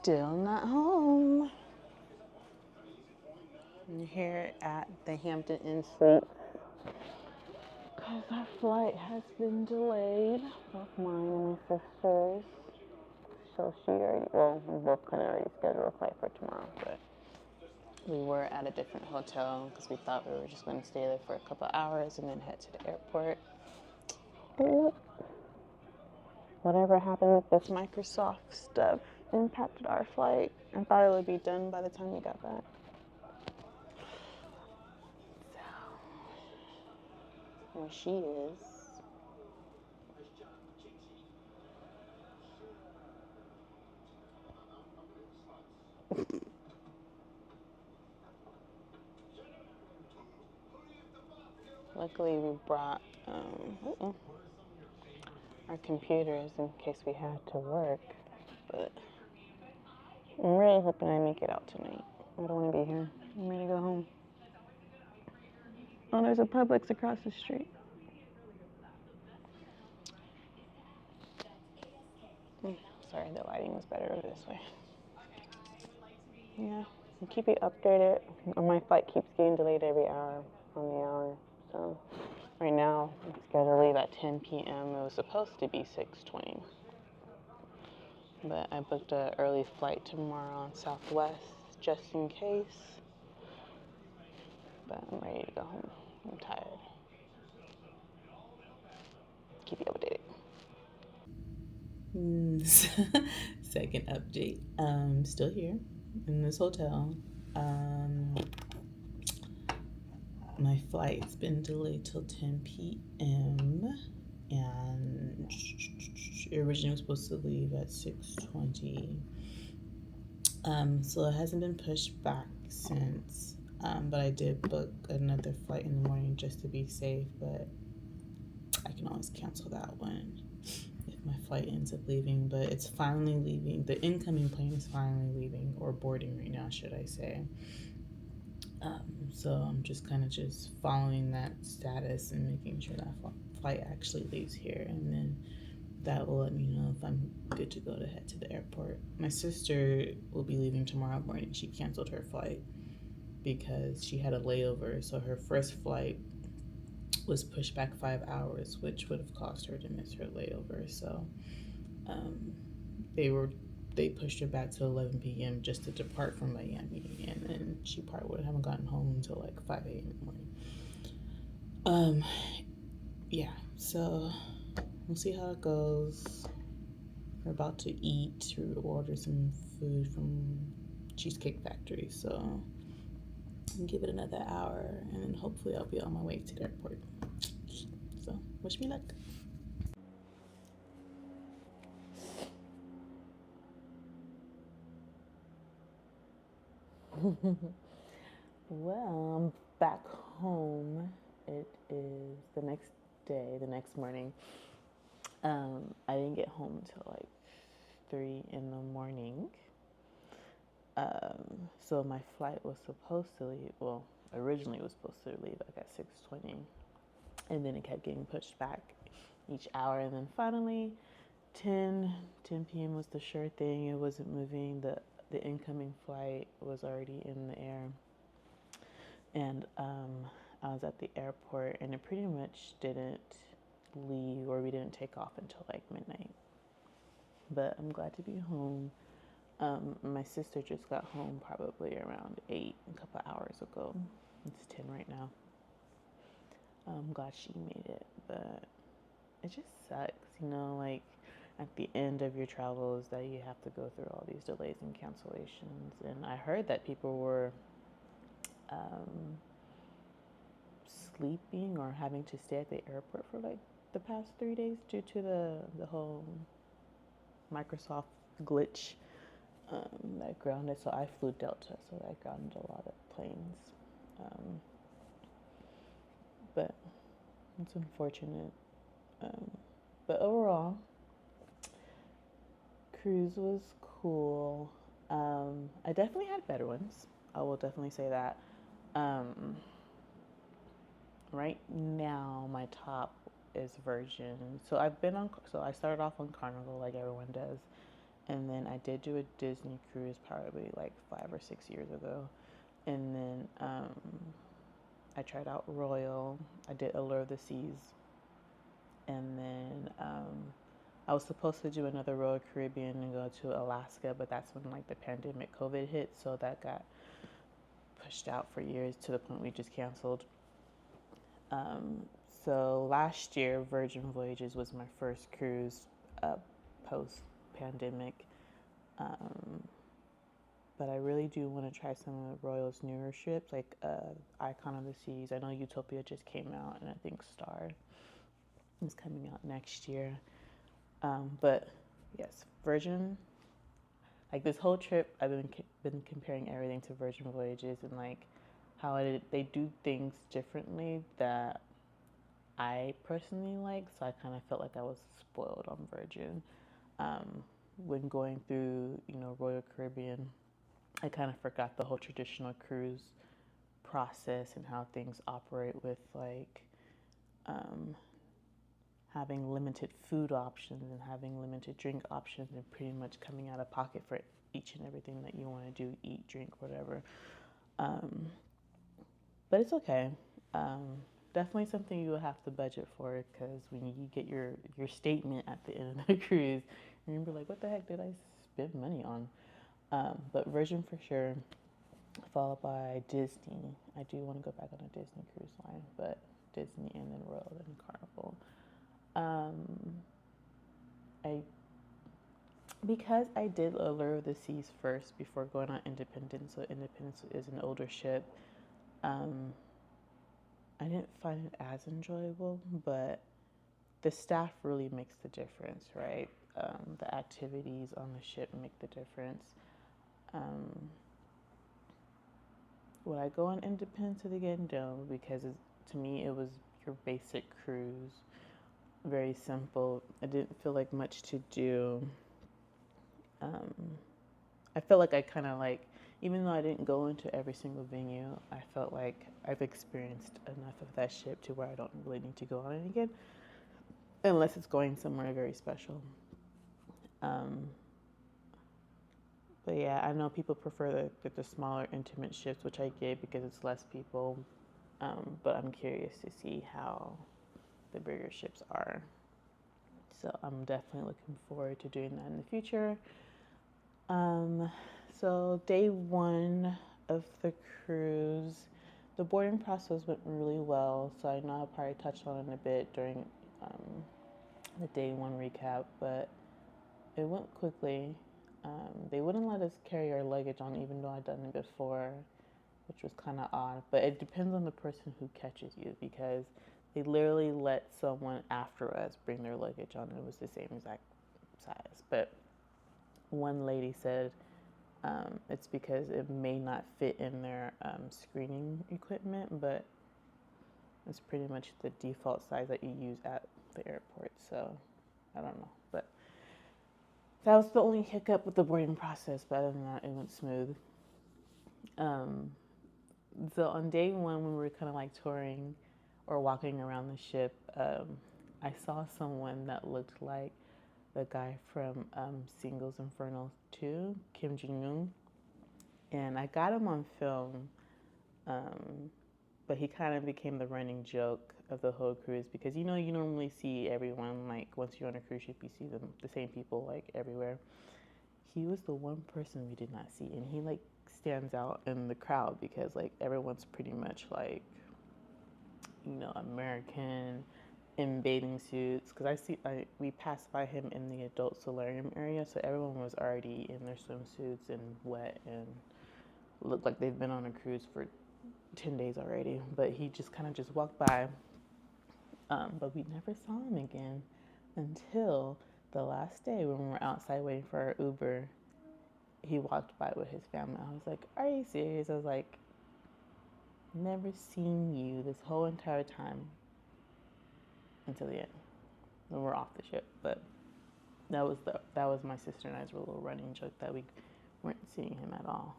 Still not home. I'm here at the Hampton Inn Suites because our flight has been delayed. Both mine and my sister's. So we both couldn't already schedule a flight for tomorrow, but we were at a different hotel because we thought we were just going to stay there for a couple hours and then head to the airport. But whatever happened with this Microsoft stuff impacted our flight. I thought it would be done by the time we got back. So, there she is. Luckily, we brought our computers in case we had to work, but I'm really hoping I make it out tonight. I don't want to be here. I'm ready to go home. Oh, there's a Publix across the street. Sorry, the lighting was better over this way. Yeah, I'll keep you updated. My flight keeps getting delayed every hour on the hour. So right now, it's scheduled to leave at 10 p.m. It was supposed to be 6:20. But I booked an early flight tomorrow on Southwest just in case. But I'm ready to go home. I'm tired. Keep you updated. Second update. Still here in this hotel. My flight's been delayed till 10 p.m. and it originally was supposed to leave at 6:20. So it hasn't been pushed back since. But I did book another flight in the morning just to be safe, but I can always cancel that one if my flight ends up leaving. But it's finally leaving. The incoming plane is finally leaving, or boarding right now, should I say. So I'm just kind of just following that status and making sure that flight actually leaves here, and then that will let me know if I'm good to go to head to the airport. My sister will be leaving tomorrow morning. She canceled her flight because she had a layover, so her first flight was pushed back 5 hours, which would have caused her to miss her layover. So um, they pushed her back to 11 p.m. just to depart from Miami, and then she probably would haven't gotten home until like 5 a.m. in the morning. Yeah, so we'll see how it goes. We're about to eat. We order some food from Cheesecake Factory, so I'll give it another hour, and then hopefully I'll be on my way to the airport. So wish me luck. Well, I'm back home. It is the next day, the next morning. I didn't get home until like 3 in the morning. So my flight was supposed to leave. Well, originally it was supposed to leave like at 6:20, and then it kept getting pushed back each hour, and then finally 10 p.m. was the sure thing. It wasn't moving. The incoming flight was already in the air, and I was at the airport, and it pretty much didn't leave, or we didn't take off until like midnight. But I'm glad to be home. My sister just got home probably around 8 a couple hours ago. It's 10 right now. I'm glad she made it, but it just sucks, like at the end of your travels that you have to go through all these delays and cancellations. And I heard that people were sleeping or having to stay at the airport for like the past 3 days due to the whole Microsoft glitch that grounded. So I flew Delta, so that grounded a lot of planes. But it's unfortunate. But overall, cruise was cool. I definitely had better ones. I will definitely say that. Right now, my top is Virgin. So I started off on Carnival like everyone does, And then I did do a Disney cruise probably like 5 or 6 years ago. And then I tried out Royal. I did Allure of the Seas. And then I was supposed to do another Royal Caribbean and go to Alaska, but that's when like the pandemic COVID hit, so that got pushed out for years to the point we just canceled. Um, so last year, Virgin Voyages was my first cruise post pandemic. Um, but I really do want to try some of Royal's newer ships, like Icon of the Seas. I know Utopia just came out, and I think Star is coming out next year. But yes, Virgin. Like this whole trip, I've been comparing everything to Virgin Voyages and like how they do things differently that I personally like. So I kind of felt like I was spoiled on Virgin. Um, when going through, Royal Caribbean, I kind of forgot the whole traditional cruise process and how things operate with like um, having limited food options and having limited drink options and pretty much coming out of pocket for each and everything that you want to do, eat, drink, whatever. Um, but it's okay. Um, Definitely something you will have to budget for because when you get your statement at the end of the cruise, you're gonna be like, what the heck did I spend money on? But Virgin for sure, followed by Disney. I do want to go back on a Disney cruise line, but Disney and then Royal and Carnival. Um, I because I did Allure of the Seas first before going on Independence. So Independence is an older ship. Um, I didn't find it as enjoyable, but the staff really makes the difference, right? The activities on the ship make the difference. Um, would I go on Independence again? No, because to me it was your basic cruise, very simple. I didn't feel like much to do. Um, I felt like I kind of like, even though I didn't go into every single venue, I felt like I've experienced enough of that ship to where I don't really need to go on it again, unless it's going somewhere very special. Um, but yeah, I know people prefer the smaller, intimate ships, which I get because it's less people. But I'm curious to see how the bigger ships are. So I'm definitely looking forward to doing that in the future. Um, so day one of the cruise, the boarding process went really well. So I know I probably touched on it a bit during the day one recap, but it went quickly. They wouldn't let us carry our luggage on, even though I'd done it before, which was kind of odd. But it depends on the person who catches you because they literally let someone after us bring their luggage on, and it was the same exact size. But one lady said it's because it may not fit in their screening equipment, but it's pretty much the default size that you use at the airport. So I don't know, but that was the only hiccup with the boarding process. But other than that, it went smooth. Um, so on day one, when we were kind of like touring or walking around the ship, I saw someone that looked like the guy from Singles Inferno 2, Kim Jong Un, and I got him on film. Um, but he kind of became the running joke of the whole cruise because you normally see everyone like once you're on a cruise ship you see the same people like everywhere. He was the one person we did not see, and he like stands out in the crowd because like everyone's pretty much like American in bathing suits because we passed by him in the adult solarium area, so everyone was already in their swimsuits and wet and looked like they've been on a cruise for 10 days already, but he just kind of just walked by. But we never saw him again until the last day when we were outside waiting for our Uber. He walked by with his family. I was like, are you serious? I was like, never seen you this whole entire time until the end when we're off the ship. But that was my sister and I's little running joke that we weren't seeing him at all.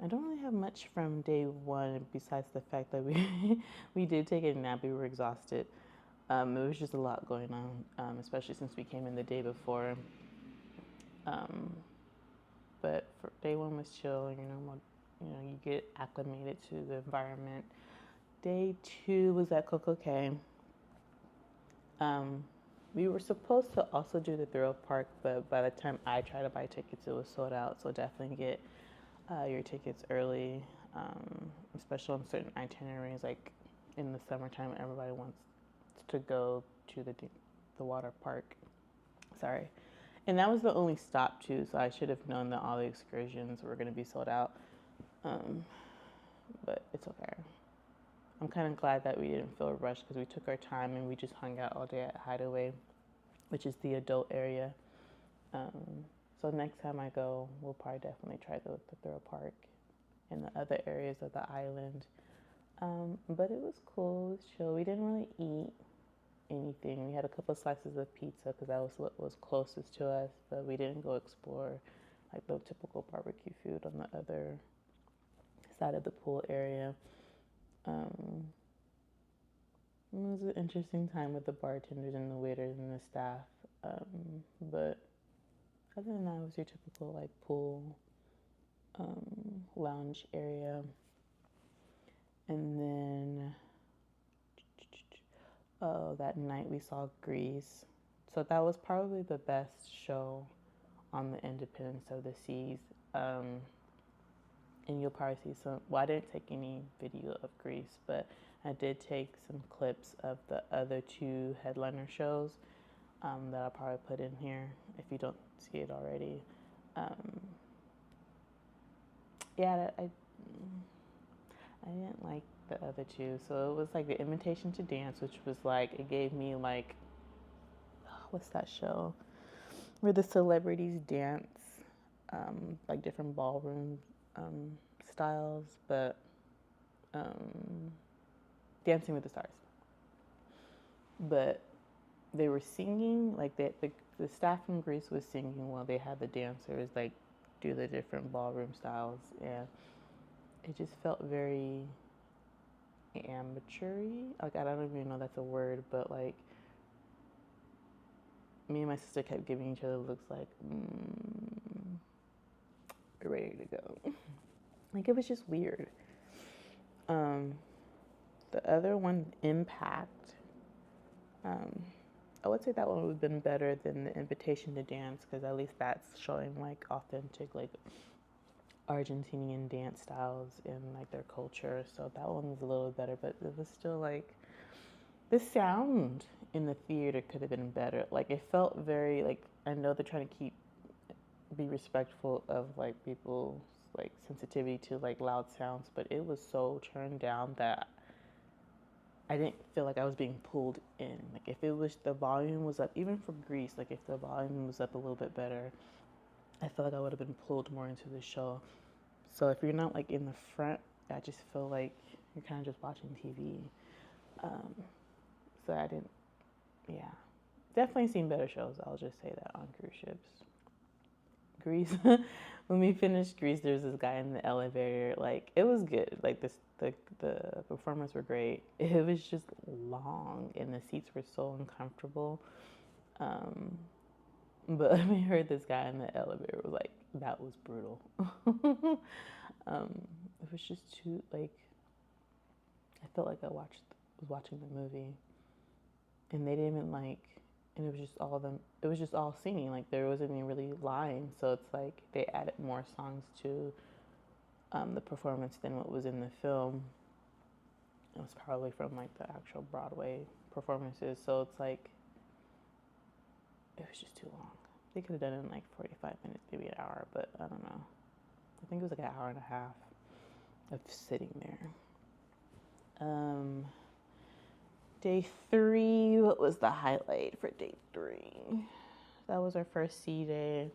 I don't really have much from day one besides the fact that we did take a nap. We were exhausted. It was just a lot going on, especially since we came in the day before. Um, but for day one was chill. You get acclimated to the environment. Day two was at Coco Cay. We were supposed to also do the Thrill Park, but by the time I tried to buy tickets, it was sold out. So definitely get your tickets early, especially on certain itineraries. Like in the summertime, everybody wants to go to the water park. Sorry, and that was the only stop too. So I should have known that all the excursions were going to be sold out. But it's okay. I'm kind of glad that we didn't feel rushed because we took our time and we just hung out all day at Hideaway, which is the adult area. So next time I go, we'll probably definitely try the Thrill Park and the other areas of the island. But it was cool. It was chill. We didn't really eat anything. We had a couple slices of pizza because that was what was closest to us, but we didn't go explore like the typical barbecue food on the other side of the pool area. It was an interesting time with the bartenders and the waiters and the staff. But other than that, it was your typical like pool lounge area. And then, that night we saw Grease. So that was probably the best show on the Independence of the Seas. And you'll probably see some. Well, I didn't take any video of Grease, but I did take some clips of the other two headliner shows that I'll probably put in here if you don't see it already. Yeah, I didn't like the other two. So it was like the Invitation to Dance, which was like, it gave me like, what's that show? Where the celebrities dance, like different ballroom styles, but Dancing with the Stars. But they were singing, like the staff from Greece was singing while they had the dancers like do the different ballroom styles, and it just felt very amateur-y. Like I don't even know if that's a word, but like me and my sister kept giving each other looks like, we're ready to go. Like it was just weird. The other one, Impact. I would say that one would have been better than the Invitation to Dance because at least that's showing like authentic like Argentinian dance styles and like their culture. So that one was a little better, but it was still like the sound in the theater could have been better. Like it felt very like, I know they're trying to be respectful of like people's like sensitivity to like loud sounds, but it was so turned down that I didn't feel like I was being pulled in. Like if it was, the volume was up, even for Grease, like if the volume was up a little bit better, I feel like I would have been pulled more into the show. So if you're not like in the front, I just feel like you're kind of just watching TV. So I didn't, yeah. Definitely seen better shows, I'll just say that, on cruise ships. Grease, when we finished Grease, there was this guy in the elevator. Like it was good. Like the performers were great. It was just long, and the seats were so uncomfortable. But we heard this guy in the elevator was like, that was brutal. It was just too like, I felt like I was watching the movie, and they didn't even like, and it was just all them. It was just all singing. Like there wasn't any really lying. So it's like they added more songs to the performance than what was in the film. It was probably from like the actual Broadway performances. So it's like it was just too long. They could have done it in like 45 minutes, maybe an hour, but I don't know. I think it was like an hour and a half of sitting there. Day 3, what was the highlight for day 3? That was our first sea day.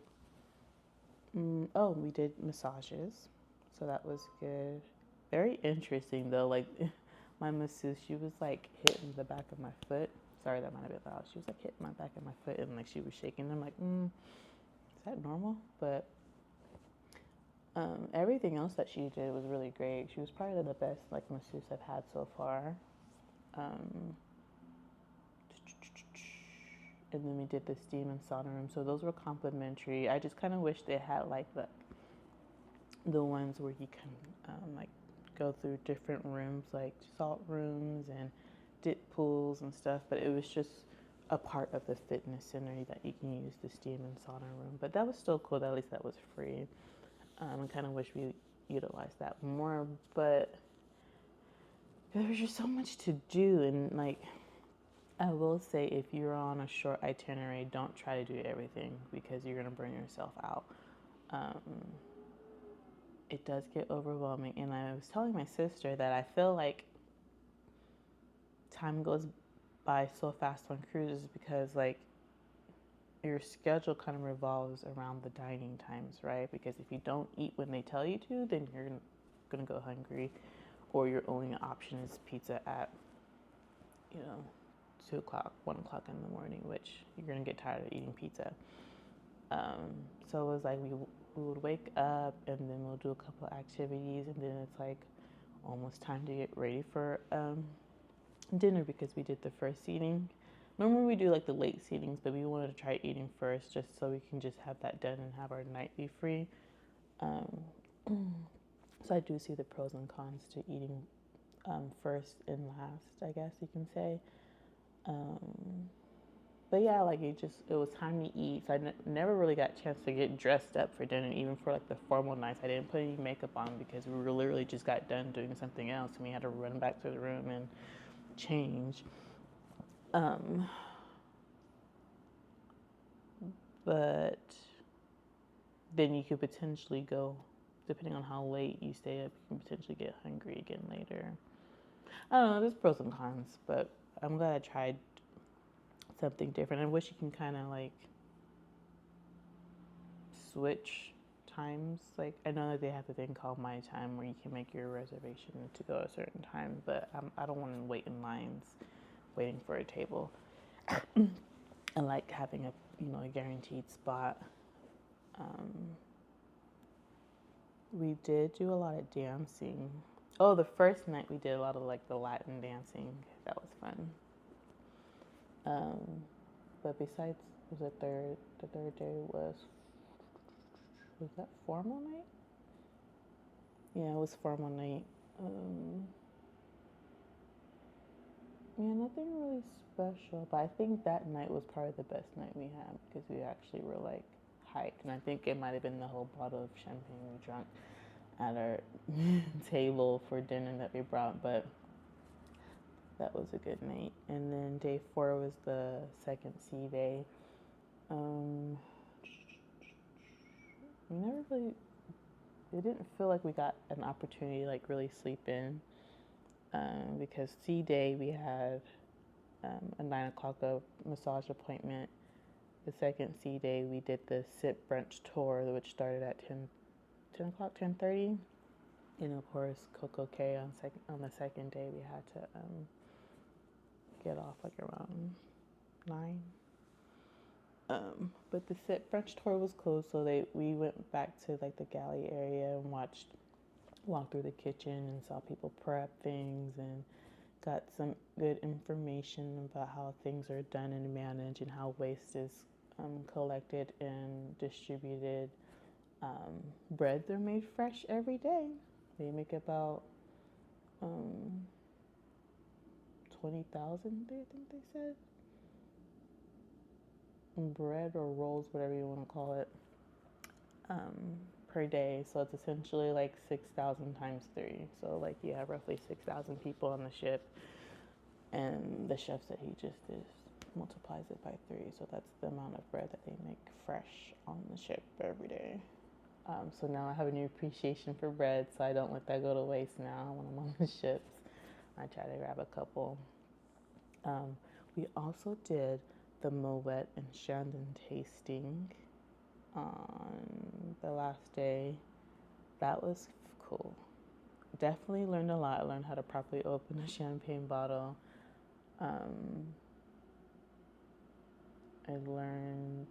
We did massages, so that was good. Very interesting though, like my masseuse, she was like hitting the back of my foot. Sorry, that might have been loud. She was like hitting my back of my foot and like she was shaking. I'm like, is that normal? But everything else that she did was really great. She was probably the best like masseuse I've had so far. and then we did the steam and sauna room. So those were complimentary. I just kind of wish they had like the ones where you can like go through different rooms, like salt rooms and dip pools and stuff. But it was just a part of the fitness center that you can use the steam and sauna room. But that was still cool. That at least that was free. I kind of wish we utilized that more, but there was just so much to do. And like, I will say, if you're on a short itinerary, don't try to do everything because you're going to burn yourself out. Um, it does get overwhelming. And I was telling my sister that I feel like time goes by so fast on cruises because, like, your schedule kind of revolves around the dining times, right? Because if you don't eat when they tell you to, then you're going to go hungry, or your only option is pizza at, 2 o'clock, 1 o'clock in the morning, which you're going to get tired of eating pizza. So it was like we would wake up and then we'll do a couple of activities, and then it's like almost time to get ready for dinner because we did the first seating. Normally we do like the late seatings, but we wanted to try eating first just so we can just have that done and have our night be free. So I do see the pros and cons to eating first and last, I guess you can say. But yeah, like it was time to eat. So I never really got a chance to get dressed up for dinner, even for like the formal nights. I didn't put any makeup on because we were literally just got done doing something else and we had to run back to the room and change. But then you could potentially go, depending on how late you stay up, you can potentially get hungry again later. I don't know, there's pros and cons, but I'm glad I tried something different. I wish you can kind of like switch times. Like, I know that they have the thing called My Time where you can make your reservation to go a certain time, but I don't want to wait in lines waiting for a table. And like having a guaranteed spot. We did do a lot of dancing. Oh, the first night we did a lot of like the Latin dancing. That was fun. But besides, the third day was that formal night? Yeah, it was formal night. Yeah, nothing really special, but I think that night was probably the best night we had because we actually were like hyped, and I think it might have been the whole bottle of champagne we drank at our table for dinner that we brought, but that was a good night. And then day 4 was the second sea day. We never really, it didn't feel like we got an opportunity to like really sleep in because sea day we had a 9 o'clock massage appointment. The second sea day we did the sip brunch tour, which started at 10 o'clock, 10:30. And of course, Coco Cay on the second day we had to get off like around 9. But the sip brunch tour was closed, so we went back to like the galley area and walked through the kitchen and saw people prep things and got some good information about how things are done and managed and how waste is collected and distributed. Breads are made fresh every day. They make about 20,000, I think they said, bread or rolls, whatever you want to call it, per day. So it's essentially like 6,000 times 3. So like you have roughly 6,000 people on the ship, and the chef said he just multiplies it by 3. So that's the amount of bread that they make fresh on the ship every day. So now I have a new appreciation for bread, so I don't let that go to waste now when I'm on the ships. I try to grab a couple. We also did the Moet and Chandon tasting on the last day. That was cool. Definitely learned a lot. I learned how to properly open a champagne bottle. I learned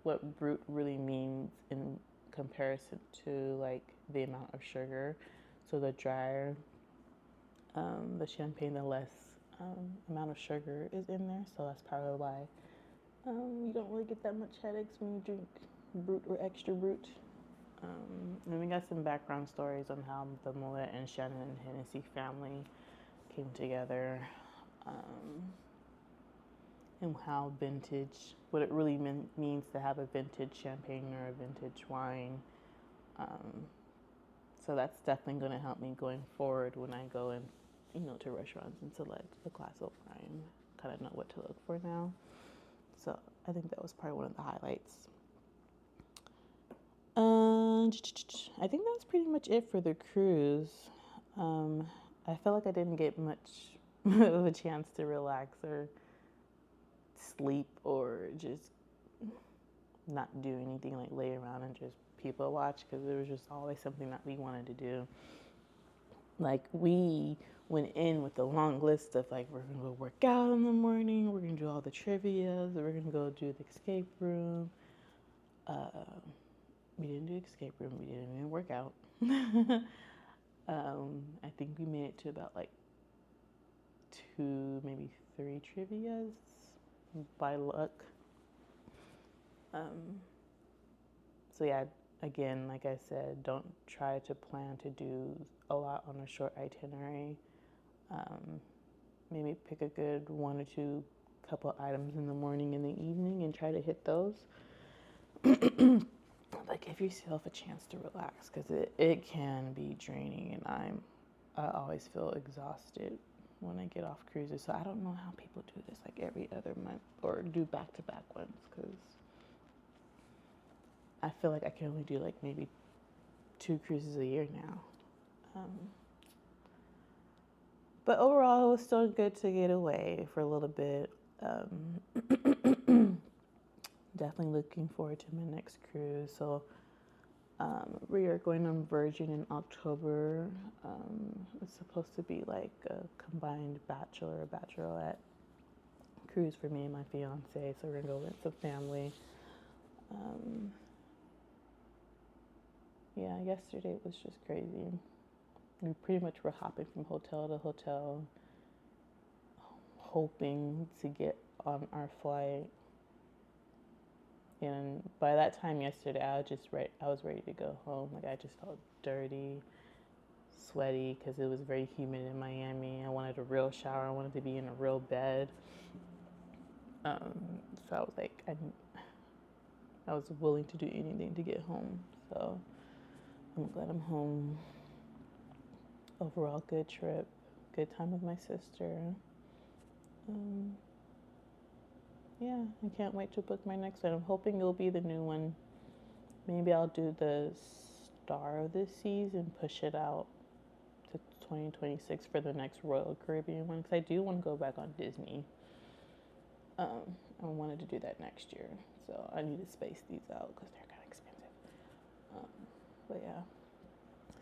what brut really means in comparison to like the amount of sugar. So the drier the champagne, the less amount of sugar is in there, so that's probably why you don't really get that much headaches when you drink Brut or Extra Brut. And we got some background stories on how the Moet and Shannon and Hennessy family came together, and how vintage, what it really means to have a vintage champagne or a vintage wine. So that's definitely going to help me going forward when I go in, to restaurants and select a glass of wine. Kind of know what to look for now. So I think that was probably one of the highlights. I think that was pretty much it for the cruise. I felt like I didn't get much of a chance to relax or sleep or just not do anything, like lay around and just people watch, because there was just always something that we wanted to do. Like, we went in with a long list of like, we're gonna go work out in the morning, we're gonna do all the trivias, we're gonna go do the escape room. We didn't do escape room, we didn't even work out. I think we made it to about like 2, maybe 3 trivias by luck. So yeah, again, like I said, don't try to plan to do a lot on a short itinerary. Maybe pick a good 1 or 2 couple items in the morning and the evening and try to hit those. But give yourself a chance to relax, because it can be draining, and I always feel exhausted when I get off cruises. So I don't know how people do this like every other month or do back-to-back ones, because I feel like I can only do like maybe 2 cruises a year now. But overall, it was still good to get away for a little bit. Definitely looking forward to my next cruise. So we are going on Virgin in October. It's supposed to be like a combined bachelor or bachelorette cruise for me and my fiance. So we're gonna go with some family. Yeah, yesterday was just crazy. We pretty much were hopping from hotel to hotel, hoping to get on our flight. And by that time yesterday, I was ready to go home. Like, I just felt dirty, sweaty, because it was very humid in Miami. I wanted a real shower. I wanted to be in a real bed. So I was like, I was willing to do anything to get home. So I'm glad I'm home. Overall, good trip. Good time with my sister. Yeah, I can't wait to book my next one. I'm hoping it'll be the new one. Maybe I'll do the Star of the Seas and push it out to 2026 for the next Royal Caribbean one, because I do want to go back on Disney. I wanted to do that next year, so I need to space these out because they're kind of expensive. But yeah,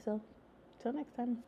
so till next time.